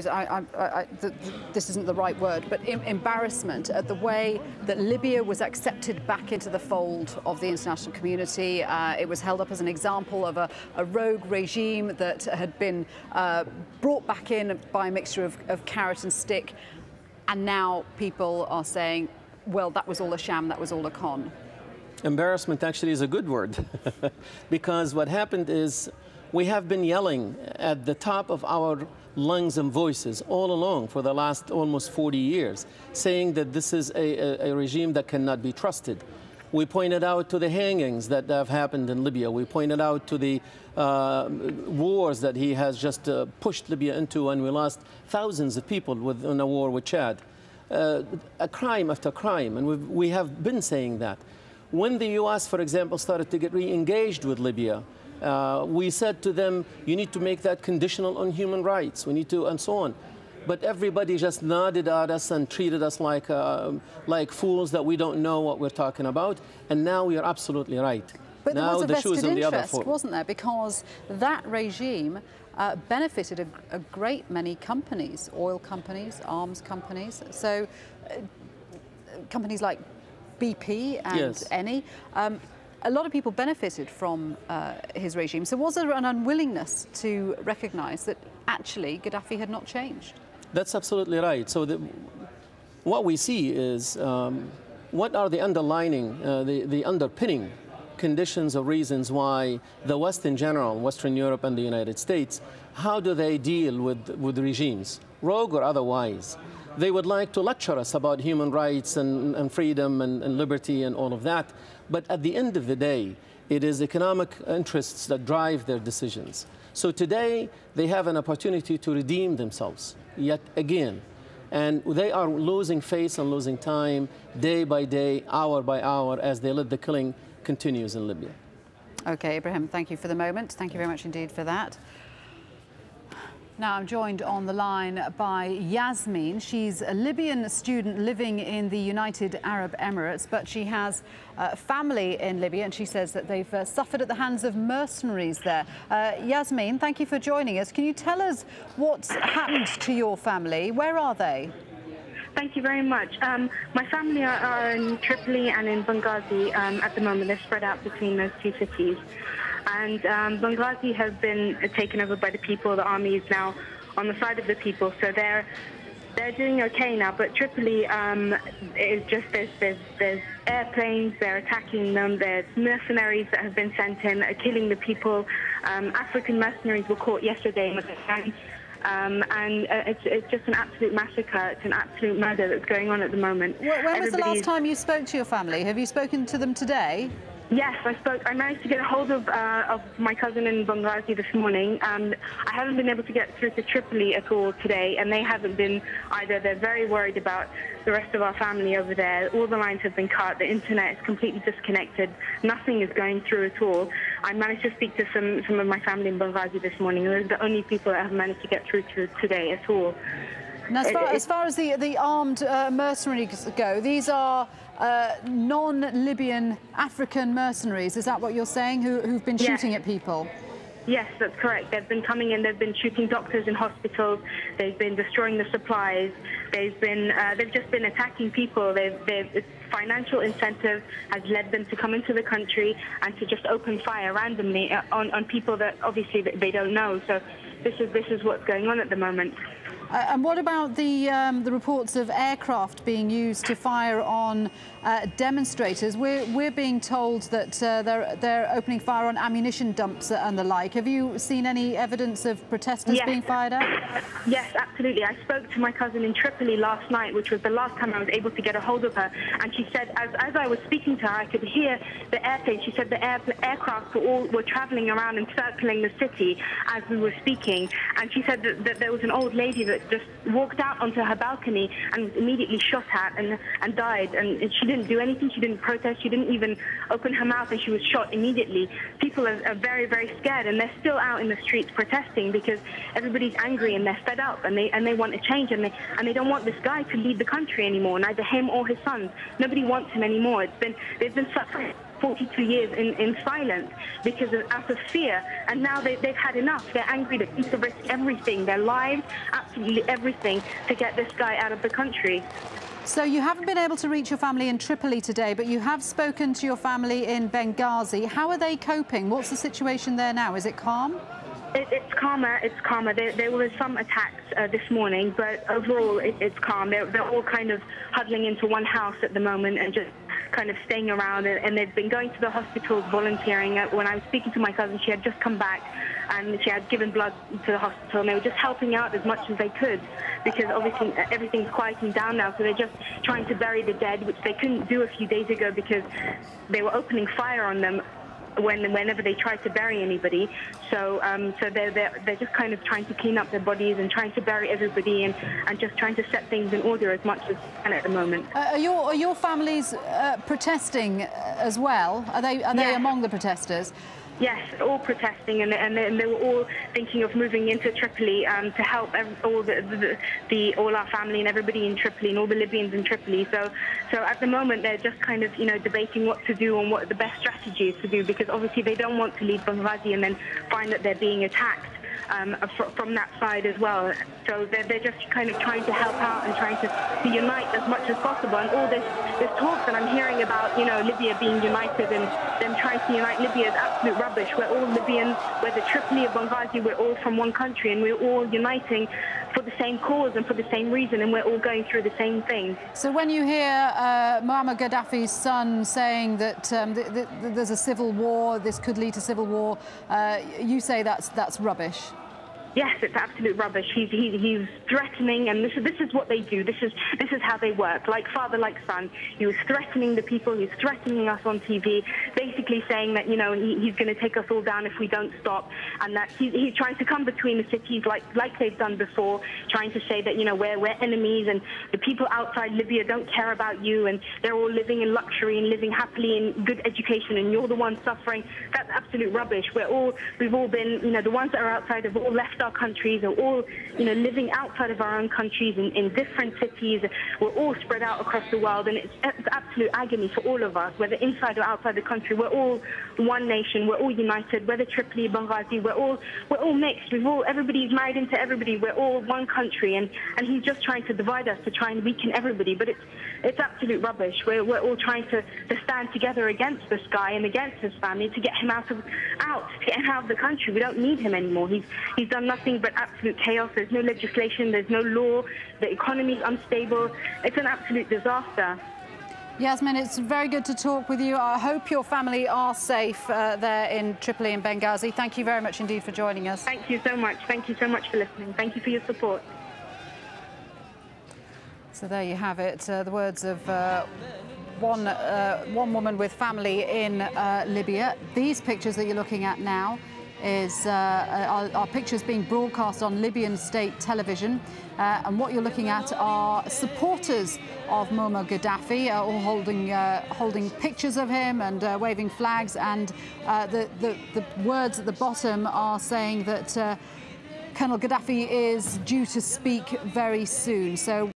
This isn't the right word, but embarrassment at the way that Libya was accepted back into the fold of the international community. It was held up as an example of a rogue regime that had been brought back in by a mixture of carrot and stick. And now people are saying, well, that was all a sham, that was all a con. Embarrassment actually is a good word because what happened is we have been yelling at the top of our lungs and voices all along for the last almost 40 years, saying that this is a regime that cannot be trusted. We pointed out to the hangings that have happened in Libya. We pointed out to the wars that he has just pushed Libya into, and we lost thousands of people in a war with Chad. A crime after crime, and we have been saying that. When the U.S., for example, started to get re-engaged with Libya, we said to them, you need to make that conditional on human rights. We need to, and so on. But everybody just nodded at us and treated us like fools that we don't know what we're talking about. And now we are absolutely right. But now there was a vested interest, other foot, wasn't there? Because that regime benefited a great many companies, oil companies, arms companies. So companies like BP and yes. Eni. A lot of people benefited from his regime. So was there an unwillingness to recognise that actually Gaddafi had not changed? That's absolutely right. So what we see is what are the underlining, the underpinning conditions or reasons why the West in general, Western Europe and the United States, how do they deal with regimes, rogue or otherwise? They would like to lecture us about human rights and freedom and liberty and all of that. But at the end of the day, it is economic interests that drive their decisions. So today, they have an opportunity to redeem themselves yet again. And they are losing face and losing time day by day, hour by hour, as they let the killing continues in Libya. OK, Ibrahim, thank you for the moment. Thank you very much indeed for that. Now I'm joined on the line by Yasmin. She's a Libyan student living in the United Arab Emirates, but she has family in Libya, and she says that they've suffered at the hands of mercenaries there. Yasmin, thank you for joining us. Can you tell us what's happened to your family? Where are they? Thank you very much. My family are in Tripoli and in Benghazi at the moment. They're spread out between those two cities. And Benghazi has been taken over by the people. The army is now on the side of the people, so they're doing okay now. But Tripoli is just there's airplanes. They're attacking them. There's mercenaries that have been sent in, killing the people. African mercenaries were caught yesterday in the gang. And it's just an absolute massacre. It's an absolute murder that's going on at the moment. When was the last time you spoke to your family? Have you spoken to them today? Yes, I managed to get a hold of my cousin in Benghazi this morning. I haven't been able to get through to Tripoli at all today, and they haven't been either. They're very worried about the rest of our family over there. All the lines have been cut. The internet is completely disconnected. Nothing is going through at all. I managed to speak to some of my family in Benghazi this morning. They're the only people that have managed to get through to today at all. Now, as far as the armed mercenaries go, these are non-Libyan African mercenaries. Is that what you're saying, who've been shooting at people? Yes, that's correct. They've been coming in. They've been shooting doctors in hospitals. They've been destroying the supplies. They've just been attacking people. Financial incentive has led them to come into the country and to just open fire randomly on people that obviously they don't know. So this is what's going on at the moment. And what about the reports of aircraft being used to fire on demonstrators? We're being told that they're opening fire on ammunition dumps and the like. Have you seen any evidence of protesters being fired at? Yes, absolutely. I spoke to my cousin in Tripoli last night, which was the last time I was able to get a hold of her. And she said, as I was speaking to her, I could hear the airplane. She said the aircraft were traveling around and circling the city as we were speaking. And she said that there was an old lady that just walked out onto her balcony and was immediately shot at and died. And she didn't do anything. She didn't protest. She didn't even open her mouth, and she was shot immediately. People are very, very scared, and they're still out in the streets protesting because everybody's angry and they're fed up, and they want a change, and they don't want this guy to lead the country anymore, neither him or his sons. Nobody wants him anymore. They've been suffering 42 years in silence out of fear. And now they've had enough. They're angry. They're going to risk everything, their lives, absolutely everything, to get this guy out of the country. So you haven't been able to reach your family in Tripoli today, but you have spoken to your family in Benghazi. How are they coping? What's the situation there now? Is it calm? It's calmer. It's calmer. There were some attacks this morning, but overall it's calm. They're all kind of huddling into one house at the moment and just kind of staying around. And they've been going to the hospitals, volunteering. When I was speaking to my cousin, she had just come back and she had given blood to the hospital, and they were just helping out as much as they could, because obviously everything's quieting down now. So they're just trying to bury the dead, which they couldn't do a few days ago because they were opening fire on them whenever they try to bury anybody. So they're just kind of trying to clean up their bodies and trying to bury everybody and just trying to set things in order as much as they can at the moment. Are your families protesting as well? Are they among the protesters? Yes, all protesting, and they were all thinking of moving into Tripoli to help all our family and everybody in Tripoli and all the Libyans in Tripoli. So at the moment they're just kind of debating what to do and what the best strategy is to do, because obviously they don't want to leave Benghazi and then find that they're being attacked from that side as well. So they're just kind of trying to help out and trying to unite as much as possible. And all this talk that I'm hearing about, Libya being united and them trying to unite Libya is absolute rubbish. We're all Libyans, whether Tripoli or Benghazi, we're all from one country, and we're all uniting for the same cause and for the same reason, and we're all going through the same thing. So when you hear Muammar Gaddafi's son saying that there's a civil war, this could lead to civil war, you say that's rubbish? Yes, it's absolute rubbish. He's threatening, and this is what they do. This is how they work, like father, like son. He was threatening the people. He's threatening us on TV, basically saying that he's going to take us all down if we don't stop, and that he's trying to come between the cities like they've done before, trying to say that we're enemies and the people outside Libya don't care about you, and they're all living in luxury and living happily in good education, and you're the one suffering. That's absolute rubbish. We've all been, the ones that are outside have all left our countries, are all living outside of our own countries in different cities. We're all spread out across the world, and it's absolute agony for all of us, whether inside or outside the country. We're all one nation. We're all united. Whether Tripoli, Benghazi, we're all mixed. Everybody's married into everybody. We're all one country, and he's just trying to divide us to try and weaken everybody. But it's absolute rubbish. We're all trying to stand together against this guy and against his family to get him out of the country. We don't need him anymore. He's done nothing but absolute chaos. There's no legislation. There's no law. The economy's unstable. It's an absolute disaster. Yasmin, it's very good to talk with you. I hope your family are safe there in Tripoli and Benghazi. Thank you very much indeed for joining us. Thank you so much. Thank you so much for listening. Thank you for your support. So there you have it, the words of one woman with family in Libya. These pictures that you're looking at now are pictures being broadcast on Libyan state television, and what you're looking at are supporters of Muammar Gaddafi, all holding pictures of him and waving flags, and the words at the bottom are saying that Colonel Gaddafi is due to speak very soon. So